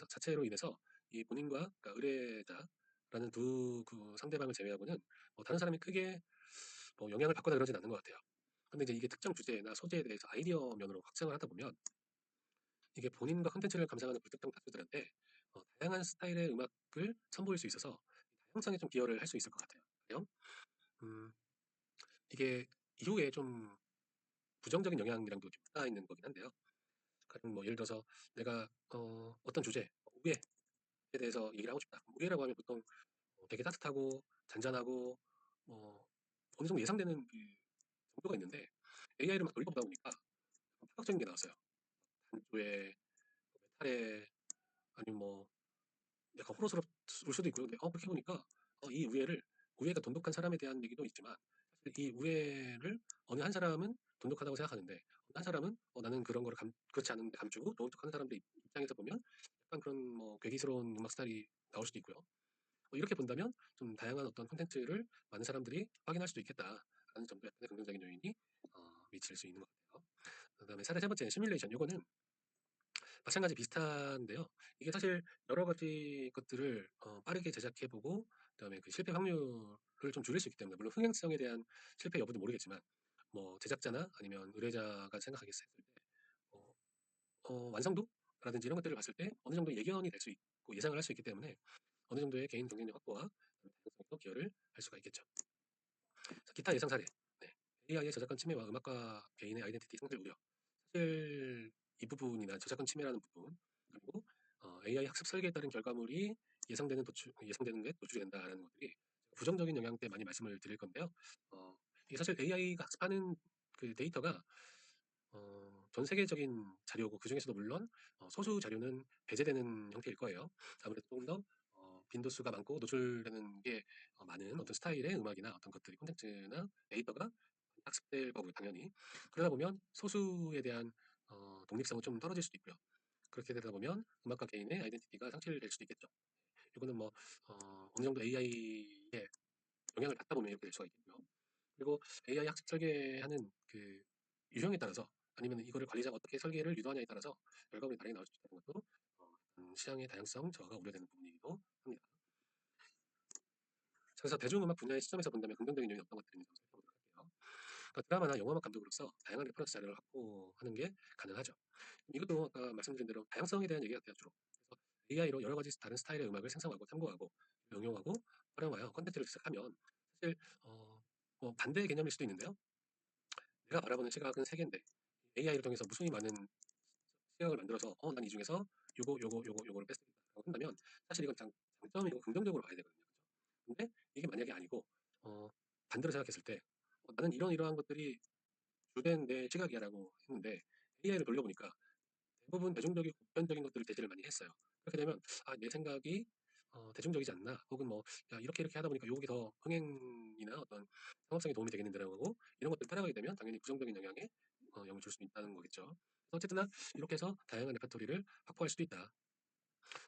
자체로 인해서 이 본인과 그러니까 의뢰자라는 두 그 상대방을 제외하고는 다른 사람이 크게 뭐 영향을 받거나 그러진 않는 것 같아요. 근데 이제 이게 특정 주제나 소재에 대해서 아이디어 면으로 확장을 하다 보면 이게 본인과 콘텐츠를 감상하는 불특정 다수들한테 다양한 스타일의 음악을 선보일 수 있어서 다양성에 좀 기여를 할 수 있을 것 같아요. 그래요? 음, 이게 이후에 좀 부정적인 영향이랑도 좀 붙어 있는 거긴 한데요. 가령 뭐 예를 들어서 내가 어떤 주제, 우애에 대해서 얘기를 하고 싶다. 우애라고 하면 보통 되게 따뜻하고 잔잔하고 뭐 어느 정도 예상되는 그 정도가 있는데 AI를 막 돌려보다 보니까 파격적인 게 나왔어요. 단조에 메탈에 아니면 뭐 약간 호러스러울 수도 있고요. 근데 그렇게 보니까 이 우애가 돈독한 사람에 대한 얘기도 있지만 사실 이 우애를 어느 한 사람은 돈독하다고 생각하는데 어느 한 사람은 나는 그런 거를 그렇지 않은데 감추고 좋은 척하는 사람들 입장에서 보면 약간 그런 뭐 괴기스러운 음악 스타일이 나올 수도 있고요. 이렇게 본다면 좀 다양한 어떤 콘텐츠를 많은 사람들이 확인할 수도 있겠다라는 점도 약간의 긍정적인 요인이 미칠 수 있는 것 같아요. 그다음에 사례 세 번째는 시뮬레이션. 요거는 마찬가지 비슷한데요. 이게 사실 여러 가지 것들을 빠르게 제작해보고 그다음에 그 실패 확률을 좀 줄일 수 있기 때문에 물론 흥행성에 대한 실패 여부도 모르겠지만 뭐 제작자나 아니면 의뢰자가 생각하겠을 때 어, 완성도라든지 이런 것들을 봤을 때 어느 정도 예견이 될 수 있고 예상을 할 수 있기 때문에 어느 정도의 개인 경쟁력 확보와 다양성에도 기여를 할 수가 있겠죠. 자, 기타 예상 사례. 네. AI의 저작권 침해와 음악가 개인의 아이덴티티 상실 우려. 사실 이 부분이나 저작권 침해라는 부분 그리고 AI 학습 설계에 따른 결과물이 예상되는 게 노출이 된다라는 것들이 부정적인 영향 때 많이 말씀을 드릴 건데요. 이게 사실 AI가 학습하는 그 데이터가 전 세계적인 자료고 그 중에서도 물론 소수 자료는 배제되는 형태일 거예요. 아무래도 조금 더 빈도수가 많고 노출되는 게 많은 어떤 스타일의 음악이나 어떤 것들이 콘텐츠나 데이터가 학습될 거고요, 당연히. 그러다 보면 소수에 대한 독립성은 좀 떨어질 수도 있고요. 그렇게 되다 보면 음악가 개인의 아이덴티티가 상실될 수도 있겠죠. 이거는 뭐 어느 정도 AI에 영향을 받다 보면 이렇게 될 수가 있겠고요. 그리고 AI 학습 설계하는 그 유형에 따라서 아니면 이거를 관리자가 어떻게 설계를 유도하냐에 따라서 결과물이 다르게 나올 수 있다는 것도 시장의 다양성 저하가 우려되는 부분이기도 합니다. 그래서 대중음악 분야의 시점에서 본다면 긍정적인 요인이 어떤 것들이 있는지 살펴보도록 할게요. 그러니까 드라마나 영화음악 감독으로서 다양한 레퍼런스 자료를 확보하는 게 가능하죠. 이것도 아까 말씀드린 대로 다양성에 대한 얘기 같아요, 주로. 그래서 AI로 여러 가지 다른 스타일의 음악을 생성하고 참고하고 응용하고 활용하여 콘텐츠를 제작하면 사실 뭐 반대의 개념일 수도 있는데요. 내가 바라보는 시각은 세 개인데 AI를 통해서 무수히 많은 시각을 만들어서 난 이 중에서 요거를 뺐습니다라고 한다면 사실 이건 장점이고 긍정적으로 봐야 되거든요. 그죠? 근데 이게 만약에 아니고 어, 반대로 생각했을 때 나는 이러한 것들이 주된 내 시각이야라고 했는데 AI를 돌려보니까 대부분 대중적이고 보편적인 것들을 제시를 많이 했어요. 그렇게 되면 내 생각이 대중적이지 않나 혹은 뭐 야, 이렇게 하다 보니까 요게 더 흥행이나 어떤 상업성에 도움이 되겠는데라고 하고 이런 것들 따라가게 되면 당연히 부정적인 영향에 영향을 줄 수 있다는 거겠죠. 그래서 어쨌든 이렇게 해서 다양한 레퍼토리를 확보할 수도 있다.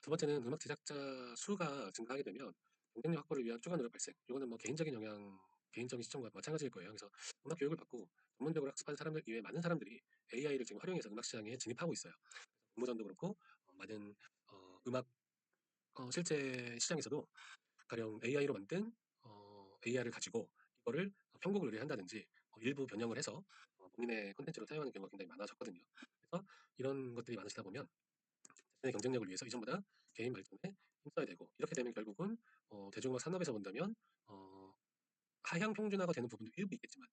두 번째는 음악 제작자 수가 증가하게 되면 경쟁력 확보를 위한 추가 노력 발생. 이거는 뭐 개인적인 영향, 개인적인 시점과 마찬가지일 거예요. 그래서 음악 교육을 받고 전문적으로 학습한 사람들 이외에 많은 사람들이 AI를 지금 활용해서 음악 시장에 진입하고 있어요. 공모전도 그렇고 많은 음악 실제 시장에서도 가령 AI로 만든 AI를 가지고 이거를 편곡을 의뢰한다든지 일부 변형을 해서 본인의 콘텐츠로 사용하는 경우가 굉장히 많아졌거든요. 그래서 이런 것들이 많아지다 보면 자신의 경쟁력을 위해서 이전보다 개인 발전에 힘써야 되고 이렇게 되면 결국은 대중음악 산업에서 본다면 어, 하향 평준화가 되는 부분도 일부 있겠지만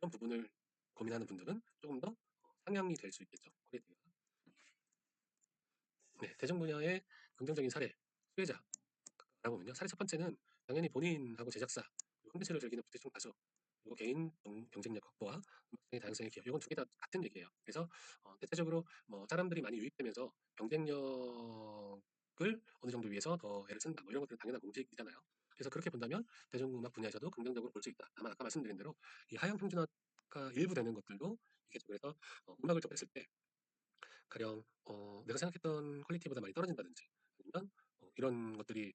이런 부분을 고민하는 분들은 조금 더 상향이 될 수 있겠죠. 퀄리티가. 네, 대중 분야의 긍정적인 사례, 수혜자라고 보면요. 사례 첫 번째는 당연히 본인하고 제작사, 그리고 콘텐츠를 즐기는 부대중 가수, 그리고 개인 경쟁력 확보와 음악성의 다양성의 기여. 이건 두 개 다 같은 얘기예요. 그래서 대체적으로 뭐 사람들이 많이 유입되면서 경쟁력을 어느 정도 위해서 더 애를 쓴다. 뭐 이런 것들은 당연한 공식이잖아요. 그래서 그렇게 본다면 대중음악 분야에서도 긍정적으로 볼 수 있다. 다만 아까 말씀드린 대로 이 하향 평준화가 일부 되는 것들도 있겠죠. 그래서 음악을 접했을 때 가령 내가 생각했던 퀄리티보다 많이 떨어진다든지 아니면 이런 것들이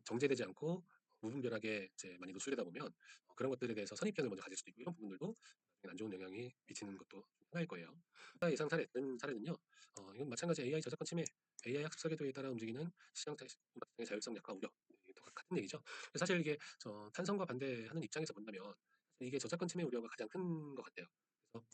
정제되지 않고 무분별하게 이제 많이 노출되다 보면 그런 것들에 대해서 선입견을 먼저 가질 수도 있고 이런 부분들도 나중에 안 좋은 영향이 미치는 것도 하나일 거예요. 예상 사례, 다른 사례는요. 이건 마찬가지 AI 저작권 침해, AI 학습 설계도에 따라 움직이는 시장 음악시장의 자율성 약화 우려 이게 또 같은 얘기죠. 사실 이게 찬성과 반대하는 입장에서 본다면 이게 저작권 침해 우려가 가장 큰 것 같아요. 그래서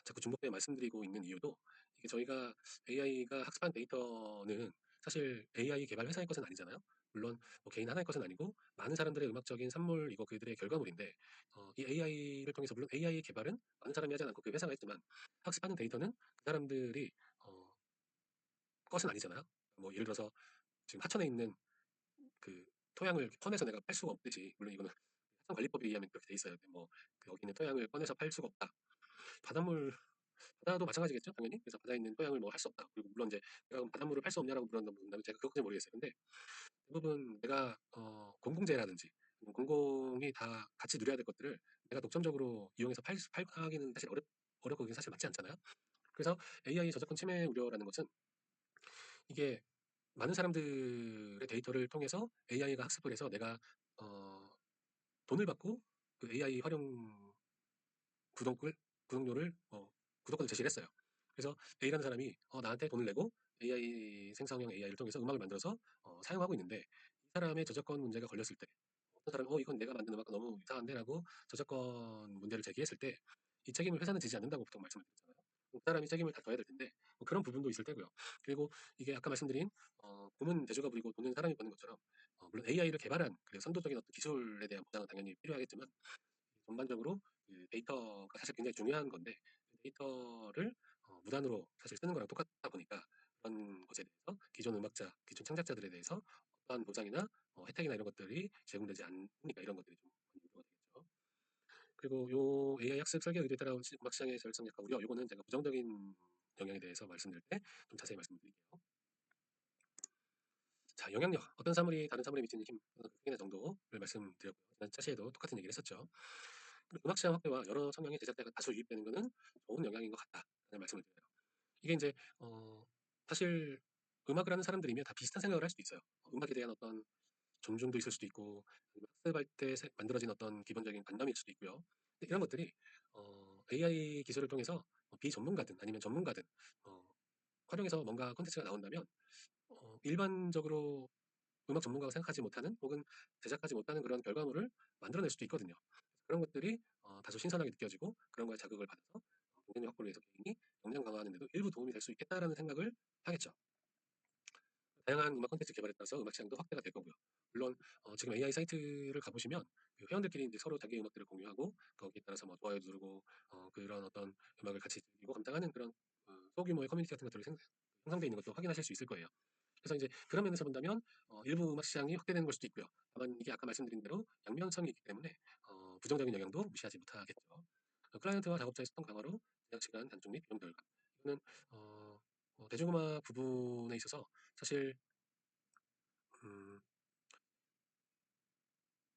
자꾸 중복되게 말씀드리고 있는 이유도 이게 저희가 AI가 학습한 데이터는 사실 AI 개발 회사의 것은 아니잖아요. 물론 뭐 개인 하나의 것은 아니고 많은 사람들의 음악적인 산물이고 그들의 결과물인데 이 AI를 통해서 물론 AI 개발은 많은 사람이 하지 않고 그 회사가 했지만 학습하는 데이터는 그 사람들이 것은 아니잖아요. 뭐 예를 들어서 지금 하천에 있는 그 토양을 꺼내서 내가 팔 수가 없듯이 물론 이거는 하천관리법에 의하면 그렇게 돼 있어요. 뭐그 여기 있는 토양을 꺼내서 팔 수가 없다. 바닷물 바다도 마찬가지겠죠, 당연히. 그래서 바다에 있는 토양을 뭐 할 수 없다. 그리고 물론 이제 내가 그럼 바닷물을 팔 수 없냐라고 물어본다면 제가 그것까지 모르겠어요. 근데 대부분 내가 공공재라든지 공공이 다 같이 누려야 될 것들을 내가 독점적으로 이용해서 팔기는 사실 어렵고 그게 사실 맞지 않잖아요. 그래서 AI 저작권 침해 우려라는 것은 이게 많은 사람들의 데이터를 통해서 AI가 학습을 해서 내가 어, 돈을 받고 그 AI 활용 구독을 구독료를 구독권을 제시를 했어요. 그래서 A라는 사람이 나한테 돈을 내고 AI 생성형 AI를 통해서 음악을 만들어서 사용하고 있는데 이 사람의 저작권 문제가 걸렸을 때 어떤 사람이 이건 내가 만든 음악과 너무 이상한데라고 저작권 문제를 제기했을 때 이 책임을 회사는 지지 않는다고 보통 말씀을 드리잖아요. 그 사람이 책임을 다 져야 될 텐데 뭐 그런 부분도 있을 테고요. 그리고 이게 아까 말씀드린 봄은 대주가 부리고 돈은 사람이 버는 것처럼 물론 AI를 개발한 그 선도적인 어떤 기술에 대한 보장은 당연히 필요하겠지만 전반적으로 그 데이터가 사실 굉장히 중요한 건데 그 데이터를 무단으로 사실 쓰는 거랑 똑같다 보니까 그런 것에 대해서 기존 음악자, 기존 창작자들에 대해서 어떠한 보장이나 혜택이나 이런 것들이 제공되지 않으니까 이런 것들이 좀 많이 우려가 되겠죠. 그리고 요 AI 학습 설계 의도에 따라온 음악 시장의 자율성 약화 우려, 요거는 제가 부정적인 영향에 대해서 말씀드릴 때 좀 자세히 말씀드릴게요. 자, 영향력. 어떤 사물이 다른 사물에 미치는 힘, 그 크기나 정도를 말씀드렸고요. 지난 차시에도 똑같은 얘기를 했었죠. 그리고 음악 시장 확대와 여러 성향의 제작자가 다수 유입되는 것은 좋은 영향인 것 같다라는 말씀을 드려요. 이게 이제 사실 음악을 하는 사람들이면 다 비슷한 생각을 할 수도 있어요. 음악에 대한 어떤 존중도 있을 수도 있고 아니면 학습할 때 만들어진 어떤 기본적인 관념일 수도 있고요. 근데 이런 것들이 AI 기술을 통해서 비전문가든 아니면 전문가든 어, 활용해서 뭔가 콘텐츠가 나온다면 일반적으로 음악 전문가가 생각하지 못하는 혹은 제작하지 못하는 그런 결과물을 만들어낼 수도 있거든요. 그런 것들이 다소 신선하게 느껴지고 그런 거에 자극을 받아서 경쟁력 확보를 위해서 개인이 역량 강화하는 데도 일부 도움이 될 수 있겠다라는 생각을 하겠죠. 다양한 음악 콘텐츠 개발에 따라서 음악 시장도 확대가 될 거고요. 물론 지금 AI 사이트를 가보시면 그 회원들끼리 이제 서로 자기의 음악들을 공유하고 거기에 따라서 뭐 좋아요 누르고 그런 어떤 음악을 같이 즐기고 감상하는 그런 소규모의 커뮤니티 같은 것들이 형성되어 있는 것도 확인하실 수 있을 거예요. 그래서 이제 그런 면에서 본다면 일부 음악 시장이 확대되는 걸 수도 있고요. 다만 이게 아까 말씀드린 대로 양면성이 있기 때문에 부정적인 영향도 무시하지 못하겠죠. 클라이언트와 작업자의 소통 강화로 제작 시간 단축 및 비용 절감. 이거는 어, 대중음악 부분에 있어서 사실 음,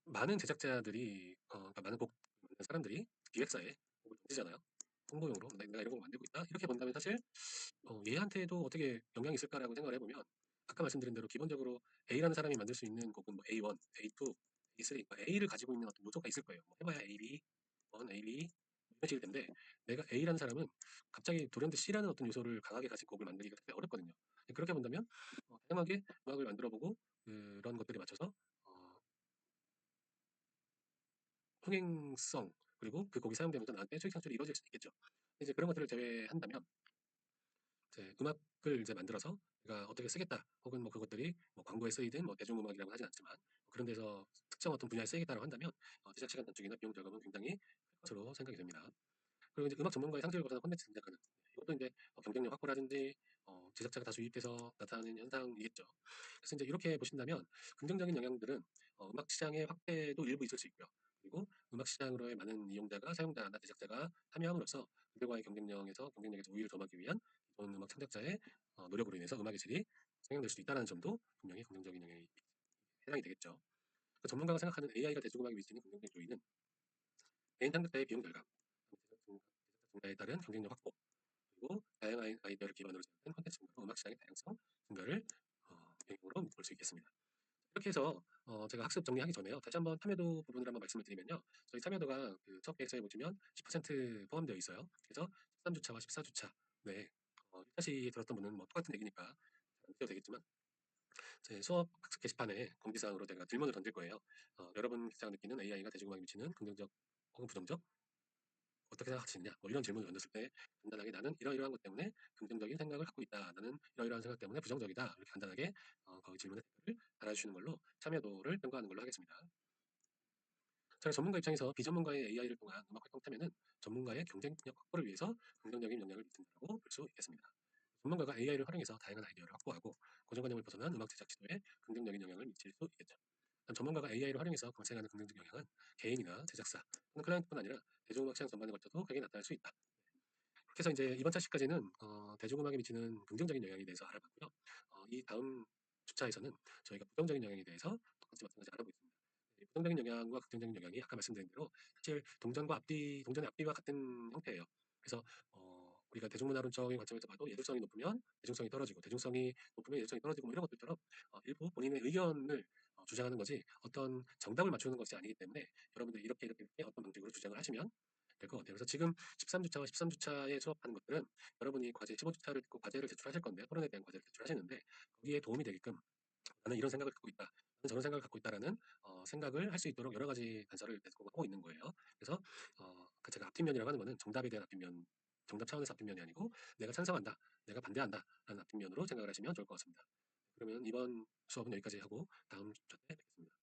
많은 제작자들이 그러니까 많은 곡 만드는 사람들이 기획사에 곡을 던지잖아요. 홍보용으로 내가 이런 곡 만들고 있다 이렇게 본다면 사실 얘한테도 어떻게 영향이 있을까라고 생각을 해보면 아까 말씀드린 대로 기본적으로 A라는 사람이 만들 수 있는 곡은 뭐 A1, A2, A3, A를 가지고 있는 어떤 요소가 있을 거예요. 뭐 해봐야 AB, 1, AB 이런 식일 텐데 내가 A라는 사람은 갑자기 돌연듯 C라는 어떤 요소를 강하게 가진 곡을 만들기가 되게 어렵거든요. 그렇게 본다면 다양하게 음악을 만들어보고 그런 것들에 맞춰서 흥행성 그리고 그 곡이 사용되면서 나한테 수익 창출이 이루어질 수도 있겠죠. 이제 그런 것들을 제외한다면 이제 음악을 이제 만들어서 내가 어떻게 쓰겠다 혹은 뭐 그것들이 뭐 광고에 쓰이든 뭐 대중음악이라고 하진 않지만 그런 데서 특정 어떤 분야에 쓰이겠다라고 한다면 제작 시간 단축이나 비용 절감은 굉장히 클 것으로 생각이 됩니다. 그리고 이제 음악 전문가의 상식을 거스는 콘텐츠 등장하는 이것도 이제 경쟁력 확보라든지 제작자가 다수 유입돼서 나타나는 현상이겠죠. 그래서 이제 이렇게 보신다면 긍정적인 영향들은 음악 시장의 확대도 일부 있을 수 있고요. 그리고 음악 시장으로의 많은 이용자가 사용자나 제작자가 참여함으로써 그들과의 경쟁력에서 우위를 점하기 위한 기존 음악 창작자의 노력으로 인해서 음악의 질이 상향될 수도 있다는 점도 분명히 긍정적인 영향이 해당이 되겠죠. 그 전문가가 생각하는 AI가 대중음악에 미치는 긍정적 요인은 개인 창작자의 비용 절감, 제작자 증가에 따른 경쟁력 확보, 그리고 다양한 아이디어를 기반으로 제작된 콘텐츠 증가로 음악 시장의 다양성 증가를 영향으로 볼 수 있겠습니다. 이렇게 해서 제가 학습 정리하기 전에요. 다시 한번 참여도 부분을 한번 말씀을 드리면요. 저희 참여도가 그 첫 계획서에 보시면 10% 포함되어 있어요. 그래서 13주차와 14주차 네. 1차 시에 들었던 분은 뭐 똑같은 얘기니까 잘 안 드셔도 되겠지만 제 수업 학습 게시판에 공지사항으로 제가 질문을 던질 거예요. 여러분께서 느끼는 AI가 대중음악에 미치는 긍정적 혹은 부정적 어떻게 생각하시느냐 뭐 이런 질문을 던졌을 때 간단하게 나는 이러이러한 것 때문에 긍정적인 생각을 갖고 있다. 나는 이러이러한 생각 때문에 부정적이다. 이렇게 간단하게 거기 질문에 댓글을 달아주시는 걸로 참여도를 평가하는 걸로 하겠습니다. 제가 전문가 입장에서 비전문가의 AI를 통한 음악 활동 참여는 전문가의 경쟁력 확보를 위해서 긍정적인 영향을 미친다고 볼 수 있겠습니다. 전문가가 AI를 활용해서 다양한 아이디어를 확보하고 고정관념을 벗어난 음악 제작 지도에 긍정적인 영향을 미칠 수 있겠죠. 전문가가 AI를 활용해서 발생하는 긍정적 영향은 개인이나 제작사 또는 클라이언트뿐 아니라 대중음악 시장 전반에 걸쳐도 크게 나타날 수 있다. 그래서 이제 이번 차시까지는 대중음악에 미치는 긍정적인 영향에 대해서 알아봤고요. 이 다음 주차에서는 저희가 부정적인 영향에 대해서 똑같이 마찬가지 알아보겠습니다. 이 부정적인 영향과 긍정적인 영향이 아까 말씀드린 대로 사실 동전의 앞뒤와 같은 형태예요. 그래서 우리가 대중문화론적인 관점에서 봐도 예술성이 높으면 대중성이 떨어지고 대중성이 높으면 예술성이 떨어지고 뭐 이런 것들처럼 일부 본인의 의견을 주장하는 거지 어떤 정답을 맞추는 것이 아니기 때문에 여러분들이 이렇게 어떤 방식으로 주장을 하시면 될 것 같아요. 그래서 지금 13주차와 13주차에 수업하는 것들은 여러분이 과제 15주차를 듣고 과제를 제출하실 건데 토론에 대한 과제를 제출하시는데 거기에 도움이 되게끔 나는 이런 생각을 갖고 있다. 나는 저런 생각을 갖고 있다라는 생각을 할 수 있도록 여러 가지 단서를 계속 하고 있는 거예요. 그래서 그 제가 앞뒷면이라고 하는 거는 정답에 대한 앞뒷면, 정답 차원에서 앞뒷면이 아니고 내가 찬성한다, 내가 반대한다 라는 앞뒷면으로 생각을 하시면 좋을 것 같습니다. 그러면 이번 수업은 여기까지 하고 다음 주차 때 뵙겠습니다.